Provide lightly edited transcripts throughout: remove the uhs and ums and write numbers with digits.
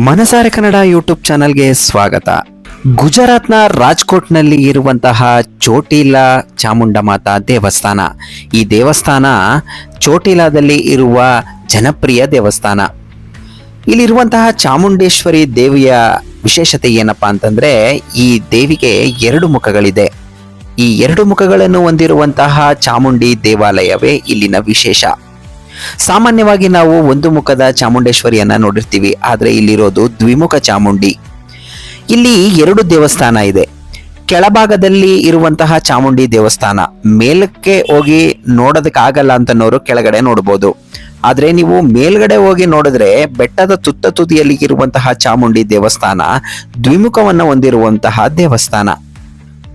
ಮನಸಾರೆ ಕನ್ನಡ ಯೂಟ್ಯೂಬ್ ಚಾನಲ್ಗೆ ಸ್ವಾಗತ. ಗುಜರಾತ್ನ ರಾಜ್ಕೋಟ್ನಲ್ಲಿ ಇರುವಂತಹ ಚೋಟಿಲಾ ಚಾಮುಂಡಮಾತಾ ದೇವಸ್ಥಾನ. ಈ ದೇವಸ್ಥಾನ ಚೋಟಿಲಾದಲ್ಲಿ ಇರುವ ಜನಪ್ರಿಯ ದೇವಸ್ಥಾನ. ಇಲ್ಲಿರುವಂತಹ ಚಾಮುಂಡೇಶ್ವರಿ ದೇವಿಯ ವಿಶೇಷತೆ ಏನಪ್ಪಾ ಅಂತಂದ್ರೆ, ಈ ದೇವಿಗೆ 2 ಮುಖಗಳಿದೆ. ಈ 2 ಮುಖಗಳನ್ನು ಹೊಂದಿರುವಂತಹ ಚಾಮುಂಡಿ ದೇವಾಲಯವೇ ಇಲ್ಲಿನ ವಿಶೇಷ. ಸಾಮಾನ್ಯವಾಗಿ ನಾವು ಒಂದು ಮುಖದ ಚಾಮುಂಡೇಶ್ವರಿಯನ್ನ ನೋಡಿರ್ತೀವಿ, ಆದ್ರೆ ಇಲ್ಲಿರೋದು ದ್ವಿಮುಖ ಚಾಮುಂಡಿ. ಇಲ್ಲಿ 2 ದೇವಸ್ಥಾನ ಇದೆ. ಕೆಳಭಾಗದಲ್ಲಿ ಇರುವಂತಹ ಚಾಮುಂಡಿ ದೇವಸ್ಥಾನ ಮೇಲಕ್ಕೆ ಹೋಗಿ ನೋಡೋದಕ್ಕಾಗಲ್ಲ ಅಂತನೋರು ಕೆಳಗಡೆ ನೋಡ್ಬೋದು. ಆದ್ರೆ ನೀವು ಮೇಲ್ಗಡೆ ಹೋಗಿ ನೋಡಿದ್ರೆ ಬೆಟ್ಟದ ತುತ್ತ ತುದಿಯಲ್ಲಿ ಇರುವಂತಹ ಚಾಮುಂಡಿ ದೇವಸ್ಥಾನ ದ್ವಿಮುಖವನ್ನ ಹೊಂದಿರುವಂತಹ ದೇವಸ್ಥಾನ.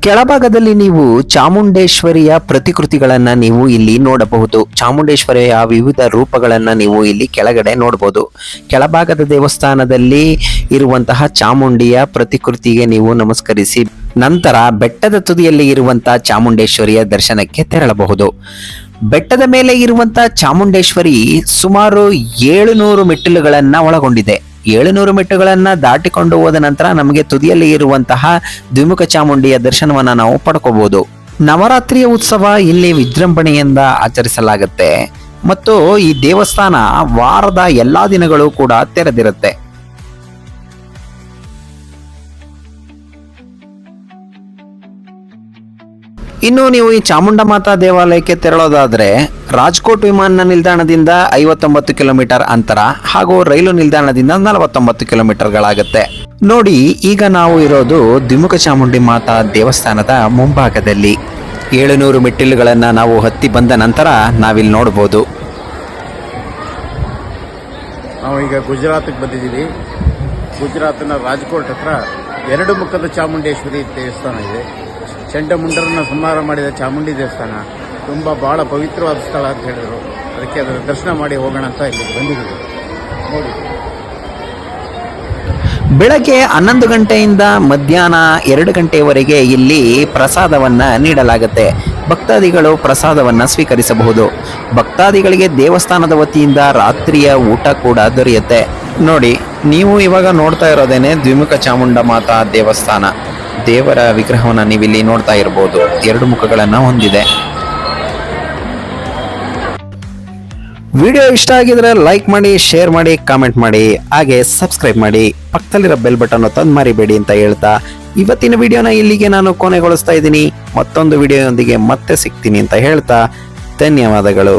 ಕೆಳಭಾಗದಲ್ಲಿ ನೀವು ಚಾಮುಂಡೇಶ್ವರಿಯ ಪ್ರತಿಕೃತಿಗಳನ್ನ ನೀವು ಇಲ್ಲಿ ನೋಡಬಹುದು. ಚಾಮುಂಡೇಶ್ವರಿಯ ವಿವಿಧ ರೂಪಗಳನ್ನ ನೀವು ಇಲ್ಲಿ ಕೆಳಗಡೆ ನೋಡಬಹುದು. ಕೆಳಭಾಗದ ದೇವಸ್ಥಾನದಲ್ಲಿ ಇರುವಂತಹ ಚಾಮುಂಡಿಯ ಪ್ರತಿಕೃತಿಗೆ ನೀವು ನಮಸ್ಕರಿಸಿ ನಂತರ ಬೆಟ್ಟದ ತುದಿಯಲ್ಲಿ ಇರುವಂತಹ ಚಾಮುಂಡೇಶ್ವರಿಯ ದರ್ಶನಕ್ಕೆ ತೆರಳಬಹುದು. ಬೆಟ್ಟದ ಮೇಲೆ ಇರುವಂತಹ ಚಾಮುಂಡೇಶ್ವರಿ ಸುಮಾರು 700 ಮೆಟ್ಟಿಲುಗಳನ್ನ ಒಳಗೊಂಡಿದೆ. 700 ಮೆಟ್ಟುಗಳನ್ನ ದಾಟಿಕೊಂಡು ಹೋದ ನಂತರ ನಮಗೆ ತುದಿಯಲ್ಲಿ ಇರುವಂತಹ ದ್ವಿಮುಖ ಚಾಮುಂಡಿಯ ದರ್ಶನವನ್ನ ನಾವು ಪಡ್ಕೋಬಹುದು. ನವರಾತ್ರಿಯ ಉತ್ಸವ ಇಲ್ಲಿ ವಿಜೃಂಭಣೆಯಿಂದ ಆಚರಿಸಲಾಗುತ್ತೆ ಮತ್ತು ಈ ದೇವಸ್ಥಾನ ವಾರದ ಎಲ್ಲಾ ದಿನಗಳು ಕೂಡ ತೆರೆದಿರುತ್ತೆ. ಇನ್ನು ನೀವು ಈ ಚಾಮುಂಡಮಾತಾ ದೇವಾಲಯಕ್ಕೆ ತೆರಳೋದಾದ್ರೆ ರಾಜ್ಕೋಟ್ ವಿಮಾನ ನಿಲ್ದಾಣದಿಂದ 59 ಕಿಲೋಮೀಟರ್ ಅಂತರ ಹಾಗೂ ರೈಲು ನಿಲ್ದಾಣದಿಂದ 49 ಕಿಲೋಮೀಟರ್ಗಳಾಗುತ್ತೆ. ನೋಡಿ, ಈಗ ನಾವು ಇರೋದು ದ್ವಿಮುಖ ಚಾಮುಂಡಿ ಮಾತಾ ದೇವಸ್ಥಾನದ ಮುಂಭಾಗದಲ್ಲಿ. 700 ಮೆಟ್ಟಿಲುಗಳನ್ನ ನಾವು ಹತ್ತಿ ಬಂದ ನಂತರ ನಾವಿಲ್ಲಿ ನೋಡಬಹುದು. ನಾವು ಈಗ ಗುಜರಾತ್ಗೆ ಬಂದಿದ್ದೀವಿ. ಗುಜರಾತ್ನ ರಾಜ್ಕೋಟ್ ಹತ್ರ 2 ಮುಖದ ಚಾಮುಂಡೇಶ್ವರಿ ದೇವಸ್ಥಾನ ಇದೆ. ಚಂಡಮುಂಡರನ್ನ ಸಂಹಾರ ಮಾಡಿದ ಚಾಮುಂಡಿ ದೇವಸ್ಥಾನ ಬಹಳ ಪವಿತ್ರವಾದ ಸ್ಥಳ ಅಂತ ಹೇಳಿದ್ರು. ಅದಕ್ಕೆ ಅದರ ದರ್ಶನ ಮಾಡಿ ಹೋಗೋಣ ಅಂತ ಇಲ್ಲಿ ಬಂದಿದ್ದೀವಿ. ನೋಡಿ, ಬೆಳಗ್ಗೆ 11 ಗಂಟೆಯಿಂದ ಮಧ್ಯಾಹ್ನ 2 ಗಂಟೆಯವರೆಗೆ ಇಲ್ಲಿ ಪ್ರಸಾದವನ್ನ ನೀಡಲಾಗುತ್ತೆ. ಭಕ್ತಾದಿಗಳು ಪ್ರಸಾದವನ್ನ ಸ್ವೀಕರಿಸಬಹುದು. ಭಕ್ತಾದಿಗಳಿಗೆ ದೇವಸ್ಥಾನದ ವತಿಯಿಂದ ರಾತ್ರಿಯ ಊಟ ಕೂಡ ದೊರೆಯುತ್ತೆ. ನೋಡಿ, ನೀವು ಇವಾಗ ನೋಡ್ತಾ ಇರೋದೇನೆ ದ್ವಿಮುಖ ಚಾಮುಂಡ ಮಾತಾ ದೇವಸ್ಥಾನ. ದೇವರ ವಿಗ್ರಹವನ್ನ ನೀವಿಲ್ಲಿ ನೋಡ್ತಾ ಇರಬಹುದು. 2 ಮುಖಗಳನ್ನ ಹೊಂದಿದೆ. ವಿಡಿಯೋ ಇಷ್ಟ ಆಗಿದ್ರೆ ಲೈಕ್ ಮಾಡಿ, ಶೇರ್ ಮಾಡಿ, ಕಾಮೆಂಟ್ ಮಾಡಿ, ಹಾಗೆ ಸಬ್ಸ್ಕ್ರೈಬ್ ಮಾಡಿ. ಪಕ್ಕದಲ್ಲಿರೋ ಬೆಲ್ ಬಟನ್ ಒತ್ತೋದು ಮರಿಬೇಡಿ ಅಂತ ಹೇಳ್ತಾ ಇವತ್ತಿನ ವಿಡಿಯೋನ ಇಲ್ಲಿಗೆ ನಾನು ಕೊನೆಗೊಳಿಸ್ತಾ ಇದ್ದೀನಿ. ಮತ್ತೊಂದು ವಿಡಿಯೋದೊಂದಿಗೆ ಮತ್ತೆ ಸಿಗ್ತೀನಿ ಅಂತ ಹೇಳ್ತಾ ಧನ್ಯವಾದಗಳು.